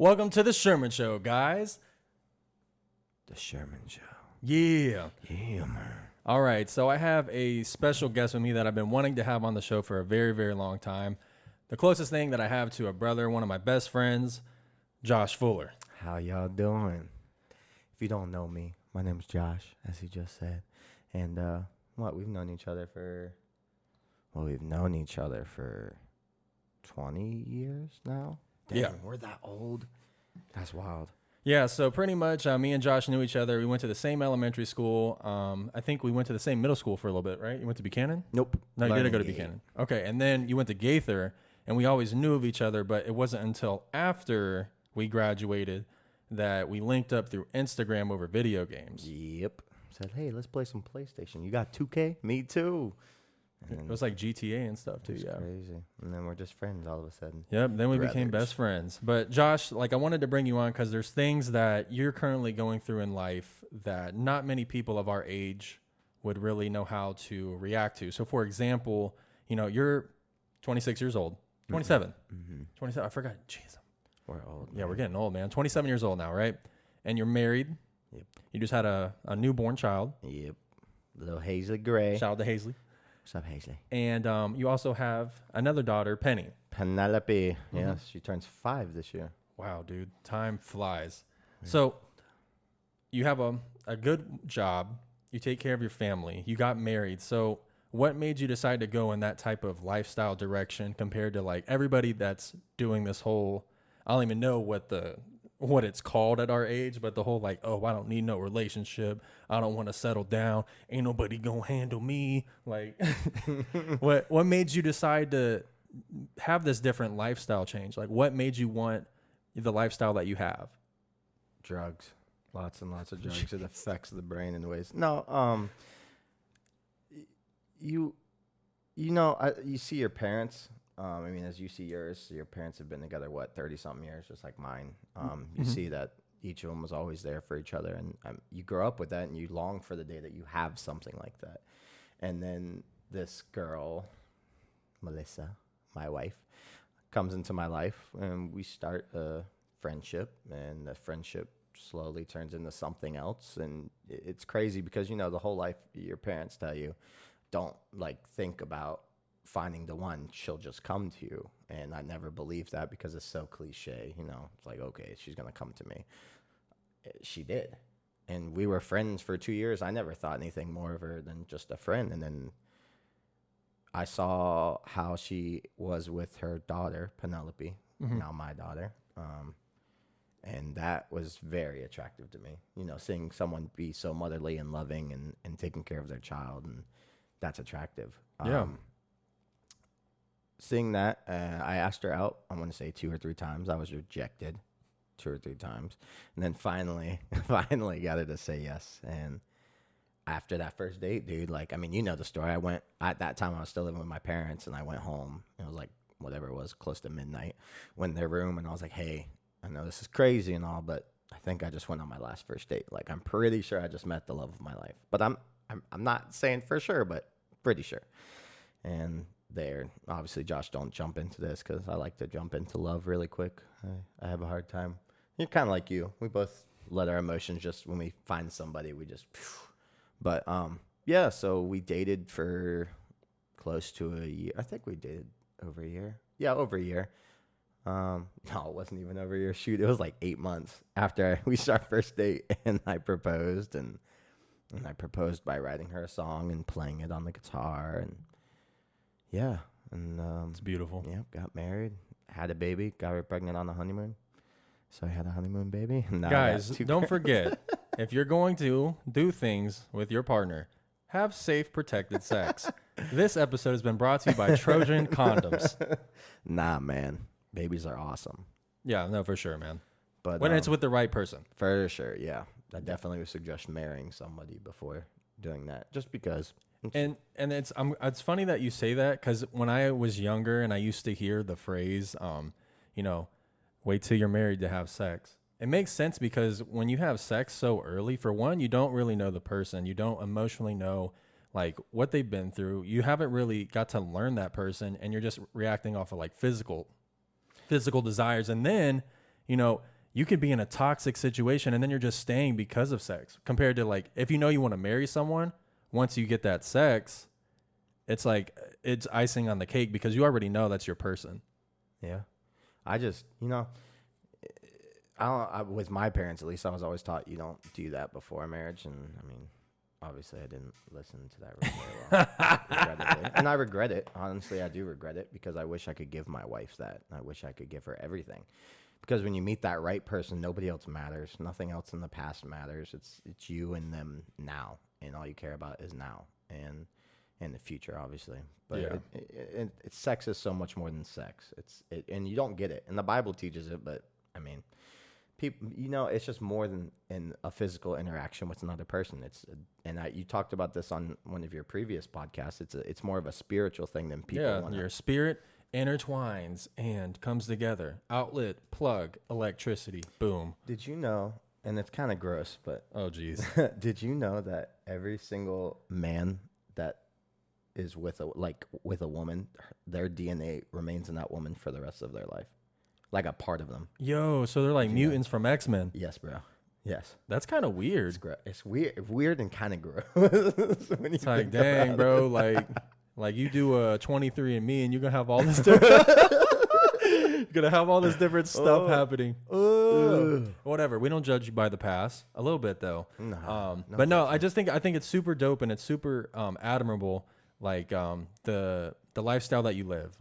Welcome to the Sherman Show, guys. The Sherman Show. Yeah. Yeah, man. All right, so I have a special guest with me that I've been wanting to have on the show for a very, very long time. The closest thing that I have to a brother, one of my best friends, Josh Fuller. How y'all doing? If you don't know me, my name's Josh, as he just said. And we've known each other for 20 years now. Dang, Yeah. We're that old. That's wild. Yeah, so pretty much me and Josh knew each other. We went to the same elementary school. I think we went to the same middle school for a little bit, right? You went to Buchanan? Nope. No, you didn't go to Learning Buchanan. Okay, and then you went to Gaither, and we always knew of each other, but it wasn't until after we graduated that we linked up through Instagram over video games. Yep. Said, hey, let's play some PlayStation. You got 2K? Me too. And It was like GTA and stuff too, it's yeah. crazy. And then we're just friends all of a sudden. Yep, then we became Brothers. best friends. But Josh, I wanted to bring you on because there's things that you're currently going through in life that not many people of our age would really know how to react to. So, for example, you're 26 years old, 27, 27. I forgot. Jeez. We're old. Yeah, man. we're getting old, man. 27 years old now, right? And you're married. Yep. You just had a newborn child. Yep. Little Hazley Gray. Shout out to Hazley. What's up, Hazley? And you also have another daughter, Penny. Penelope. Yes, she turns 5 this year. Wow, dude. Time flies. So you have a good job. You take care of your family. You got married. So what made you decide to go in that type of lifestyle direction compared to everybody that's doing this whole, I don't even know what it's called at our age, but the whole I don't need no relationship. I don't want to settle down. Ain't nobody gonna handle me. What made you decide to have this different lifestyle change? What made you want the lifestyle that you have? Drugs. Lots and lots of drugs. It affects the brain in ways. No, you see your parents. As you see yours, your parents have been together, 30-something years, just like mine. You see that each of them was always there for each other. And you grow up with that and you long for the day that you have something like that. And then this girl, Melissa, my wife, comes into my life and we start a friendship, and the friendship slowly turns into something else. And it's crazy because, the whole life your parents tell you, don't think about finding the one, she'll just come to you. And I never believed that because it's so cliche, it's okay, she's going to come to me. She did. And we were friends for 2 years. I never thought anything more of her than just a friend. And then I saw how she was with her daughter, Penelope, now my daughter. And that was very attractive to me, seeing someone be so motherly and loving and taking care of their child. And that's attractive. Yeah. Seeing that, I asked her out, I want to say 2 or 3 times. I was rejected 2 or 3 times. And then finally got her to say yes. And after that first date, dude, the story. At that time, I was still living with my parents, and I went home. It was whatever it was, close to midnight. Went in their room, and I was like, hey, I know this is crazy and all, but I think I just went on my last first date. I'm pretty sure I just met the love of my life. But I'm not saying for sure, but pretty sure. And there, obviously, Josh, don't jump into this because I like to jump into love really quick. I have a hard time. You're kind of like you. We both let our emotions just, when we find somebody, we just, but yeah, so we dated for close to a year. I think we dated over a year. Yeah, over a year. No, it wasn't even over a year. Shoot, it was 8 months after we started our first date, and I proposed, and I proposed by writing her a song and playing it on the guitar, and yeah, and It's beautiful. yeah, got married, had a baby, got her pregnant on the honeymoon, so I had a honeymoon baby. And now I got Guys, 2 don't forget, if you're going to do things with your partner, have safe, protected sex. This episode has been brought to you by Trojan Condoms. Nah, man, babies are awesome, Yeah, no, for sure, man. but When it's with the right person. for sure, yeah, I definitely would suggest marrying somebody before doing that, just because. And it's funny that you say that, because when I was younger and I used to hear the phrase, wait till you're married to have sex. It makes sense because when you have sex so early, for one, you don't really know the person. You don't emotionally know what they've been through. You haven't really got to learn that person, and you're just reacting off of physical desires. And then, you could be in a toxic situation and then you're just staying because of sex, compared to like if you know you want to marry someone, once you get that sex, it's like it's icing on the cake because you already know that's your person. Yeah. I just, with my parents, at least I was always taught you don't do that before marriage. And I mean, obviously I didn't listen to that very well, regrettably. And I regret it. Honestly, I do regret it because I wish I could give my wife that. I wish I could give her everything. Because when you meet that right person, nobody else matters. Nothing else in the past matters. It's you and them now. And all you care about is now and in the future, obviously. But Yeah. sex is so much more than sex. And you don't get it. And the Bible teaches it, but I mean, people, it's just more than in a physical interaction with another person. You talked about this on one of your previous podcasts. It's more of a spiritual thing than people. Yeah, your spirit intertwines and comes together. Outlet, plug, electricity, boom. Did you know? And it's kind of gross, but oh geez, did you know that every single man that is with a woman, their DNA remains in that woman for the rest of their life, like a part of them. Yo, so they're like mutants from X-Men. Yes, bro. Yes. That's kind of weird. It's weird and kind of gross. It's like, dang, bro, like you do a 23andMe and you're gonna have all this different you're gonna have all this different stuff happening. Whatever. We don't judge you by the past. A little bit though. But no, I think it's super dope and it's super admirable. Like the lifestyle that you live.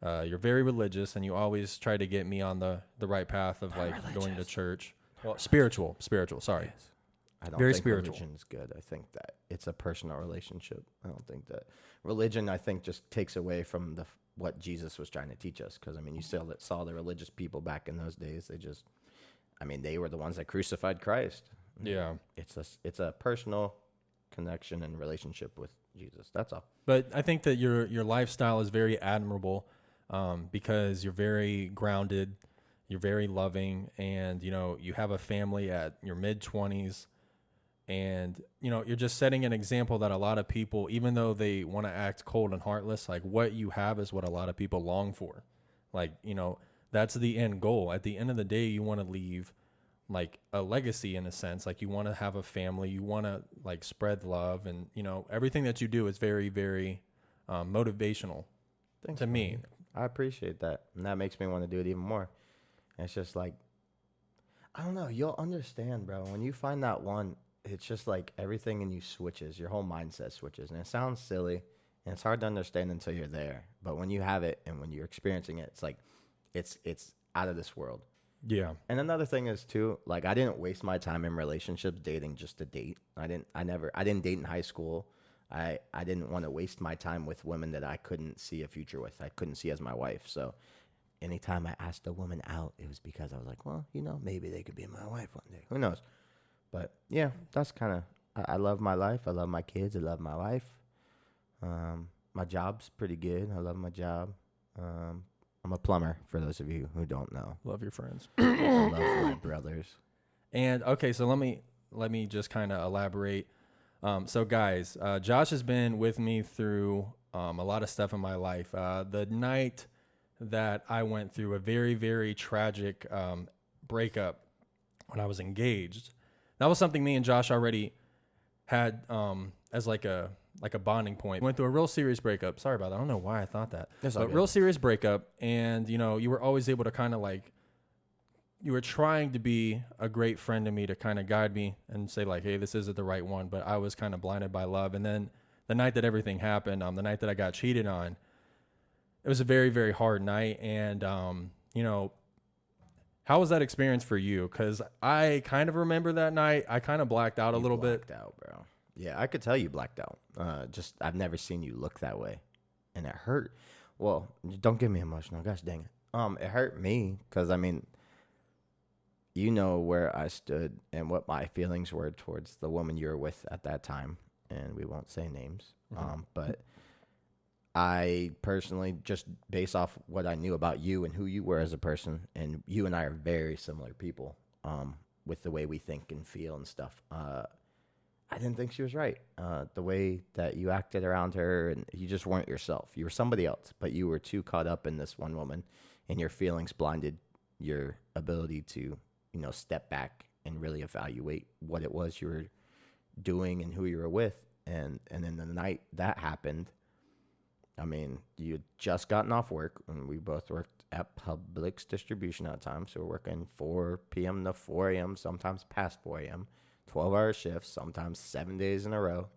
You're very religious and you always try to get me on the right path of like going to church. Well, spiritual. Sorry. Yes. I don't very think spiritual. Religion is good. I think that it's a personal relationship. I don't think that religion, I think, just takes away from what Jesus was trying to teach us. Because, I mean, you still saw the religious people back in those days. They were the ones that crucified Christ. Yeah. It's a personal connection and relationship with Jesus. That's all. But I think that your lifestyle is very admirable because you're very grounded, you're very loving, and, you have a family at your mid-20s. And, you're just setting an example that a lot of people, even though they want to act cold and heartless, like what you have is what a lot of people long for. Like, that's the end goal. At the end of the day, you want to leave like a legacy in a sense. Like you want to have a family, you want to like spread love, and, everything that you do is very, very motivational. Thanks, to me. I appreciate that. And that makes me want to do it even more. And it's just like, I don't know. You'll understand, bro. When you find that one, it's just like everything in you switches. Your whole mindset switches. And it sounds silly and it's hard to understand until you're there. But when you have it and when you're experiencing it, it's like, it's out of this world. Yeah. And another thing is too, like I didn't waste my time in relationships dating just to date. I didn't date in high school. I didn't want to waste my time with women that I couldn't see a future with. I couldn't see as my wife. So anytime I asked a woman out, it was because I was like, well, maybe they could be my wife one day. Who knows? But yeah, that's kind of, I love my life. I love my kids. I love my wife. My job's pretty good. I love my job. I'm a plumber, for those of you who don't know. Love your friends. I love my brothers. And okay, so let me just kind of elaborate. So guys, Josh has been with me through a lot of stuff in my life. The night that I went through a very, very tragic breakup when I was engaged, that was something me and Josh already had as like a bonding point. Went through a real serious breakup. Sorry about that. I don't know why I thought that. But real serious breakup, and you were always able to kind of like, you were trying to be a great friend to me to kind of guide me and say like, hey, this isn't the right one. But I was kind of blinded by love. And then the night that everything happened, the night that I got cheated on, it was a very, very hard night. And, how was that experience for you? Because I kind of remember that night. I kind of blacked out a little bit. Blacked out, bro. Yeah, I could tell you blacked out. I've never seen you look that way. And it hurt. Well, don't get me emotional. Gosh dang it. It hurt me because, you know where I stood and what my feelings were towards the woman you were with at that time, and we won't say names. But I personally, just based off what I knew about you and who you were as a person, and you and I are very similar people with the way we think and feel and stuff. I didn't think she was right. The way that you acted around her, and you just weren't yourself. You were somebody else, but you were too caught up in this one woman, and your feelings blinded your ability to, step back and really evaluate what it was you were doing and who you were with. And then the night that happened, I mean, you had just gotten off work, and we both worked at Publix distribution at the time. So we're working 4 p.m. to 4 a.m., sometimes past 4 a.m., 12-hour shifts, sometimes 7 days in a row.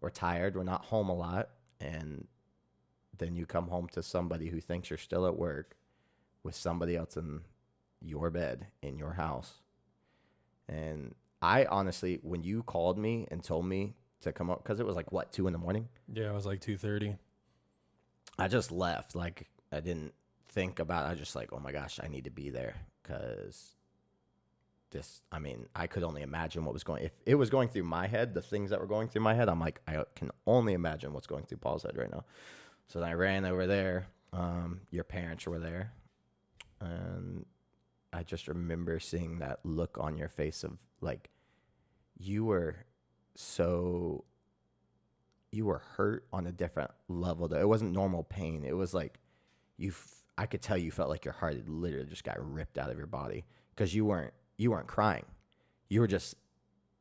We're tired. We're not home a lot. And then you come home to somebody who thinks you're still at work with somebody else in your bed in your house. And I honestly, when you called me and told me to come up, because it was like, 2 in the morning? Yeah, it was like 2:30. I just left. Like, I didn't think about it. I just like, oh my gosh, I need to be there, because I could only imagine what was if it was going through my head, the things that were going through my head, I'm like, I can only imagine what's going through Paul's head right now. So then I ran over there. Your parents were there. And I just remember seeing that look on your face of like, you were hurt on a different level. Though it wasn't normal pain. It was like I could tell you felt like your heart had literally just got ripped out of your body, because you weren't crying. You were just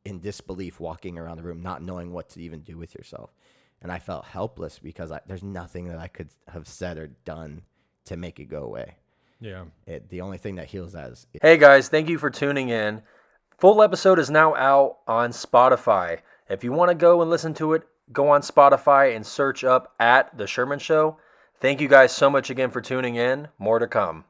in disbelief, walking around the room, not knowing what to even do with yourself. And I felt helpless because there's nothing that I could have said or done to make it go away. Yeah. The only thing that heals that is... Hey guys, thank you for tuning in. Full episode is now out on Spotify. If you want to go and listen to it, go on Spotify and search up at The Sherman Show. Thank you guys so much again for tuning in. More to come.